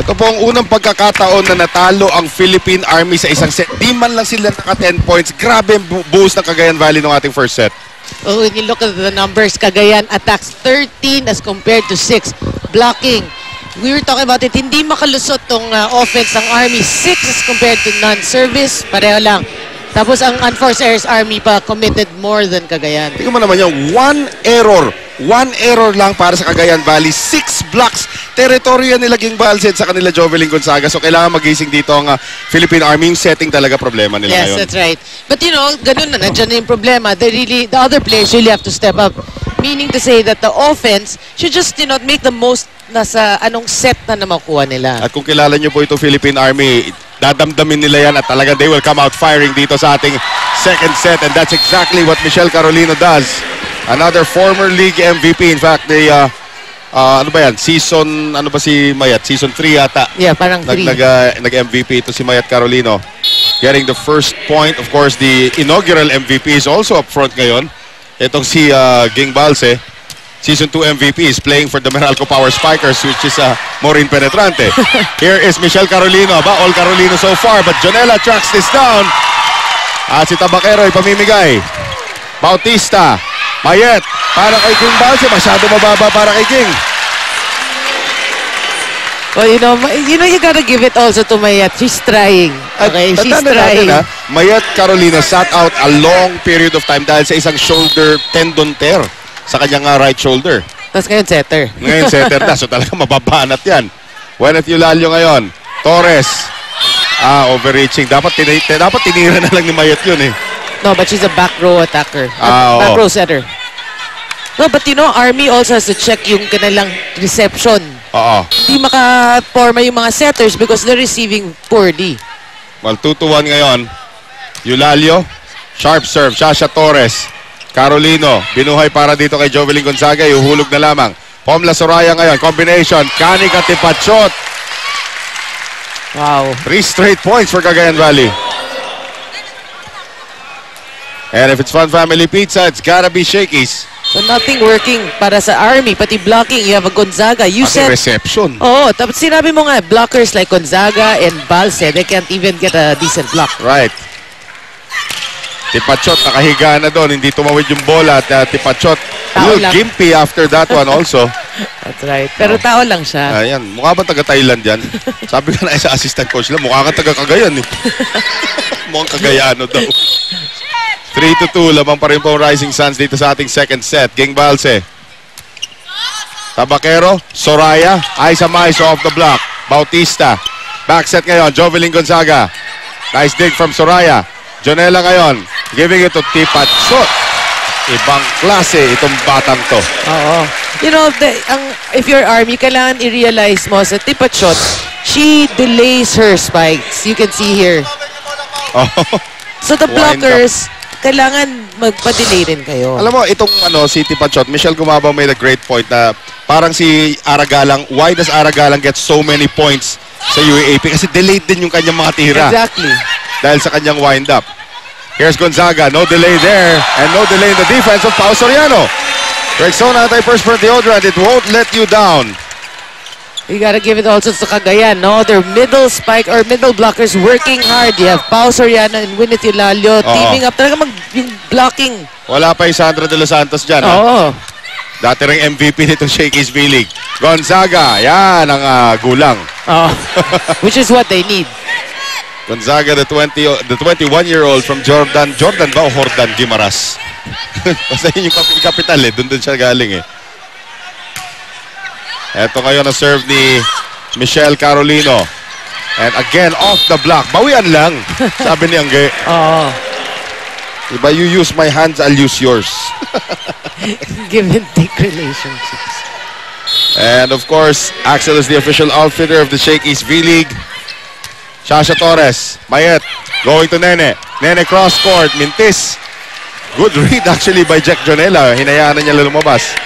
Ito po ang unang pagkakataon na natalo ang Philippine Army sa isang set. Di man lang sila naka 10 points. Grabe ang buhos ng Cagayan Valley ng ating first set. Oh, when you look at the numbers, Cagayan attacks 13 as compared to 6. Blocking. We were talking about it. Hindi makalusot tong offense ng Army. 6 as compared to none. Service, pareho lang. Tapos ang unforced errors Army pa committed more than Cagayan. Tingnan mo naman yung one error lang para sa Cagayan Valley. 6 blocks. Teritoryo nila Ging Balsed sa kanila Jovelyn Gonzaga. So kailangan magising dito ang Philippine Army. Yung setting talaga problema nila yes, ngayon. Yes, that's right. But you know, ganun na. Nandiyan na yung problema. The other players really have to step up. Meaning to say that the offense should just, you know, make the most nasa anong set na makuha nila. At kung kilala nyo po ito Philippine Army, dadamdamin nila yan at talaga they will come out firing dito sa ating second set. And that's exactly what Michelle Carolino does. Another former league MVP. In fact, they, ano ba yan? Season, ano ba si Mayat? Season 3 yata. Yeah, parang 3. Nag-MVP ito si Mayat Carolino. Getting the first point. Of course, the inaugural MVP is also up front ngayon. Itong si Ging Balse. Season 2 MVP is playing for the Meralco Power Spikers, which is Maureen Penetrante. Here is Michelle Carolino. All Carolino so far, but Jonella tracks this down. At si Tabaquero ay pamimigay. Bautista. Mayet. Para kay Ging Balse. Masyado mababa para kay Ging. Well, you know, you gotta give it also to Mayet. She's trying. Okay, she's trying. Mayet Carolina sat out a long period of time dahil sa isang shoulder tendon tear sa kanyang right shoulder. Tapos ngayon setter. Ngayon setter na. So talaga mababanat yan. Gwyneth Eulalio ngayon. Torres. Overreaching. Dapat tinira na lang ni Mayet yun eh. No, but she's a back row attacker. Back row setter. No, but you know, Army also has to check yung kanilang reception. Hindi makaporma yung mga setters because they're receiving poorly. Well, 2-1 ngayon. Eulalio. Sharp serve. Shasha Torres. Carolino. Binuhay para dito kay Jovelyn Gonzaga. Iuhulog na lamang. Pomla Soraya ngayon. Combination. Kanika Tipachot. Wow. 3 straight points for Cagayan Valley. And if it's Fun Family Pizza, it's gotta be Shakey's. So nothing working para sa Army, pati blocking. You have a Gonzaga. You said reception. Oh, tapos sinabi mo nga, blockers like Gonzaga and Balse, they can't even get a decent block. Right. Tipachot, nakahiga na doon. Hindi tumawid yung bola. At Tipachot, gimpy after that one also. That's right. Pero tao lang siya. Ayan. Mukha ba taga-Thailand yan? Sabi ka na sa assistant coach lang, mukha ka taga-Cagayan eh. Mukhang Cagayano daw. 3-2, lamang pa rin po Rising Suns dito sa ating second set. Ging Balse. Tabaquero, Soraya, Aiza Maiso off the block. Bautista. Back set ngayon, Jovelyn Gonzaga. Nice dig from Soraya. Jonella ngayon, giving it to Tipachot. Ibang klase itong batang to. Oo. You know, if you're Army, kailangan i-realize mo sa Tipachot, she delays her spikes. You can see here. So the blockers, kailangan magpa-delay rin kayo. Alam mo, itong si Tipachot, Michelle Gumabaw made a great point na parang si Aragalang, why does Aragalang get so many points sa UAAP? Kasi delayed din yung kanyang mga tira. Exactly. Dahil sa kanyang wind-up. Here's Gonzaga, no delay there, and no delay in the defense of Pao Soriano. Rexona anti-perspirant deodorant, it won't let you down. You gotta give it also to Cagayan, no? Their middle spike or middle blockers working hard. You have Pao Soriano and Gwyneth Eulalio teaming up. Talaga yung blocking. Wala pa yung Sandra De Los Santos dyan. Oo. Dati ring MVP nitong Shakey's V-League. Gonzaga, yan ang gulang. Which is what they need. Gonzaga, the 21-year-old from Jordan ba o Jordan Guimaras? Basta yun yung kapital eh. Doon siya galing eh. Ito ngayon ang serve ni Michelle Carolino. And again, off the block. Bawian lang, sabi ni Angge. Diba, you use my hands, I'll use yours. Give and take relationships. And of course, Axel is the official outfitter of the Shakey's V-League. Shasha Torres, Mayet, going to Nene. Nene cross court, Mintis. Good read actually by Jack Jonella. Hinayaan na niya lumabas.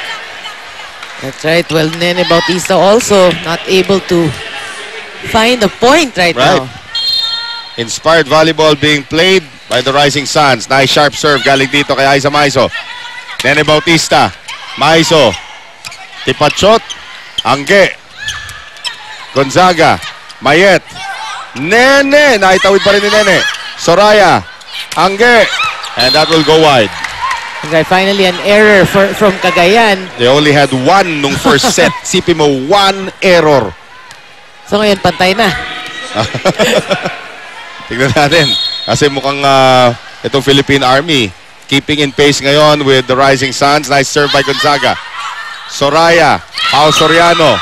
That's right. Well, Nene Bautista also not able to find a point right now. Inspired volleyball being played by the Rising Suns. Nice sharp serve galing dito kay Aiza Maiso. Nene Bautista, Maiso. Tipachot, Angge. Gonzaga. Mayet. Nene. Naitawid pa rin ni Nene. Soraya. Angge. And that will go wide. Okay, finally an error from Cagayan. They only had one nung first set. Sipin mo, one error. So ngayon, pantay na. Tignan natin. Kasi mukhang itong Philippine Army keeping in pace ngayon with the Rising Suns. Nice serve by Gonzaga. Soraya. Pao Soriano.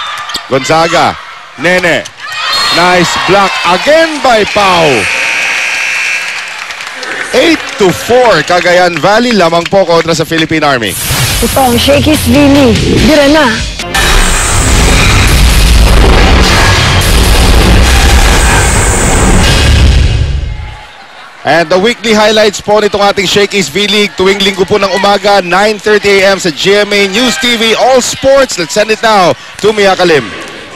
Gonzaga. Nene. Nice block again by Pao. 8-4. Cagayan Valley lamang po kontra sa Philippine Army. Ito ang Shakey's Billy. Dira na. And the weekly highlights po nitong ating Shakey's V-League tuwing linggo po ng umaga, 9:30 a.m. sa GMA News TV All Sports. Let's send it now to Mia Kalim.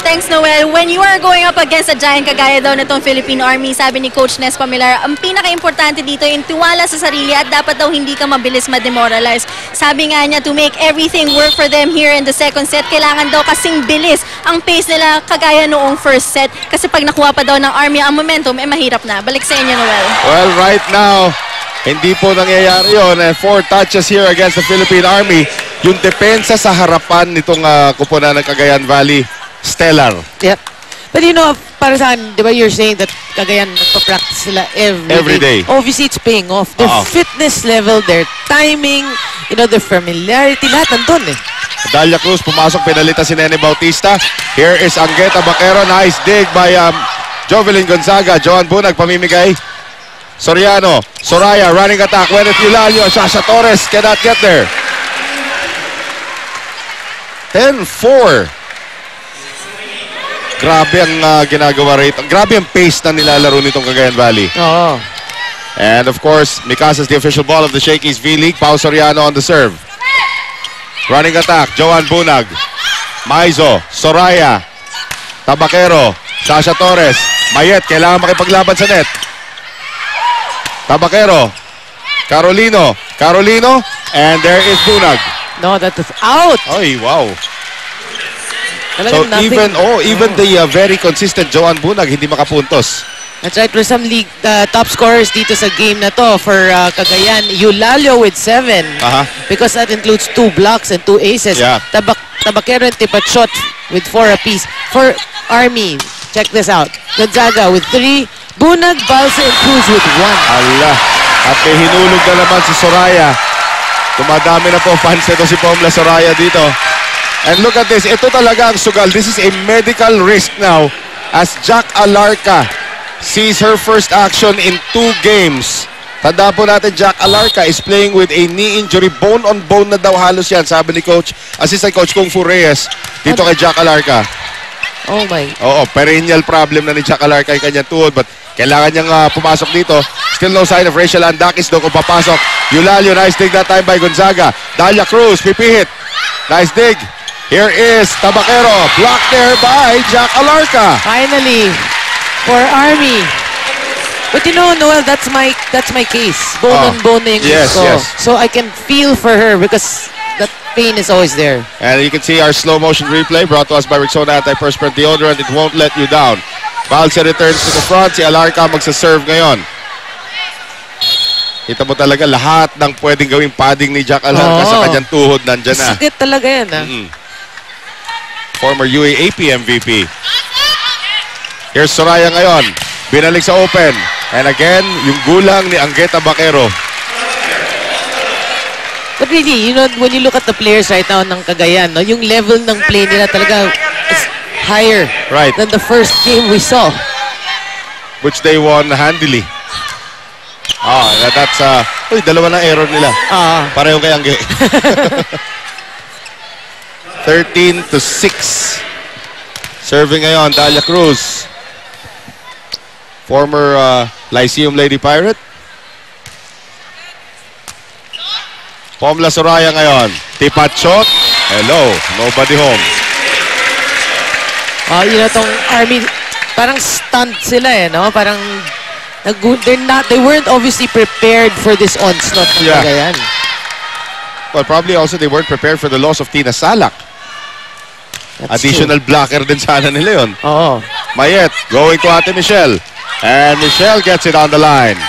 Thanks, Noel. When you are going up against a giant kagaya daw nitong Philippine Army, sabi ni Coach Nes Pamilar, ang pinaka-importante dito yung tiwala sa sarili at dapat daw hindi ka mabilis ma-demoralize. Sabi nga niya, to make everything work for them here in the second set, kailangan daw kasing bilis ang pace nila kagaya noong first set. Kasi pag nakuha pa daw ng Army ang momentum, mahirap na. Balik sa inyo, Noel. Well, right now, hindi po nangyayari yun. And 4 touches here against the Philippine Army. Yung depensa sa harapan nitong kupunan ng Cagayan Valley, stellar. Yep. But you know, para sa akin, di ba you're saying that Cagayan nagpa-practice sila every day. Obviously, it's paying off. Their fitness level, their timing, you know, their familiarity, lahat nandun eh. Dalia Cruz pumasok, pinalita si Nene Bautista. Here is Angueta Baquero. Nice dig by Jovelyn Gonzaga. Joan Bunag pamimigay. Soriano. Soraya running attack. Weneth Eulalio. Sasha Torres cannot get there. 10-4. Grabe ang ginagawa rito. Grabe ang pace na nilalaro nitong Cagayan Valley. Oo. And of course, Mikasa's the official ball of the Shakey's V-League. Pao Soriano on the serve. Running attack, Joan Bunag. Maizo, Soraya. Tabaquero, Sasha Torres. Mayet, kailangan makipaglaban sa net. Tabaquero. Carolino. Carolino. And there is Bunag. No, that is out. Ay, wow. So Talagang nothing. even the very consistent Joan Bunag hindi makapuntos. That's right. There's some league top scorers dito sa game na to for Cagayan. Eulalio with 7. Because that includes 2 blocks and 2 aces. Yeah. Tabaquero and Tipachot with 4 apiece. For Army, check this out. Gonzaga with 3. Bunag, Balsa, and Cruz with 1. Ala. At may hinulog na naman si Soraya. Tumadami na po fans nito si Pomla Soraya dito. And look at this. Ito talaga ang sugal. This is a medical risk now as Jack Alarca sees her first action in 2 games. Tanda po natin, Jack Alarca is playing with a knee injury. Bone on bone na daw halos yan, sabi ni Coach, Assistant Coach Kung Fu Reyes dito kay Jack Alarca. Oh my. Oo, perennial problem na ni Jack Alarca yung kanyang tuhod, but kailangan niyang pumasok dito. Still no sign of Rachel Andakis doon kung papasok. Eulalio, nice dig that time by Gonzaga. Dalia Cruz, pipihit. Nice dig. Here is Tabaquero, blocked there by Jack Alarca. Finally, for Army. But you know, Noel, that's my case. Bone on bone na yung yes, gusto. yes. So I can feel for her because that pain is always there. And you can see our slow motion replay brought to us by Rexona Antiperspirant Deodorant. It won't let you down. Balsa returns to the front. Si Alarca magsaserve ngayon. Kita mo talaga lahat ng pwedeng gawing padding ni Jack Alarca sa kanyang tuhod nandyan na. Sakit talaga yan, ha? Former UAAP MVP. Here's Soraya ngayon. Binalik sa open. And again, yung gulang ni Angueta Baquero. But really, you know, when you look at the players right now ng Cagayan, no, yung level ng play nila talaga is higher than the first game we saw. Which they won handily. That's uy, dalawa na error nila. Pareho kay Angge. 13-6. Serving ngayon, Dalia Cruz. Former Lyceum Lady Pirate. Pomla Soraya ngayon. Tipachot. Hello, nobody home. You know, tong Army, parang stunned sila eh, no? Parang, they weren't obviously prepared for this onslaught ng Cagayan. Well, probably also they weren't prepared for the loss of Tina Salak. That's Additional blocker din sana nila yun. Oo. Mayet going to Ate Michelle. And Michelle gets it on the line.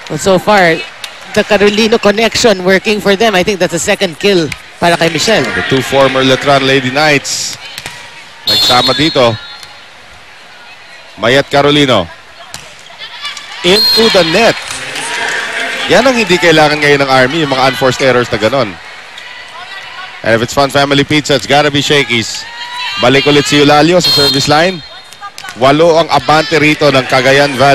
Well, so far, the Carolino connection working for them. I think that's a second kill para kay Michelle. The two former Letran Lady Knights nagsama dito. Mayet Carolino. Into the net. Yan ang hindi kailangan ngayon ng Army, yung mga unforced errors na ganon. And if it's Fun Family Pizza, it's gotta be Shakey's. Balik ulit si Eulalio sa service line. 8 ang abante rito ng Cagayan Valley.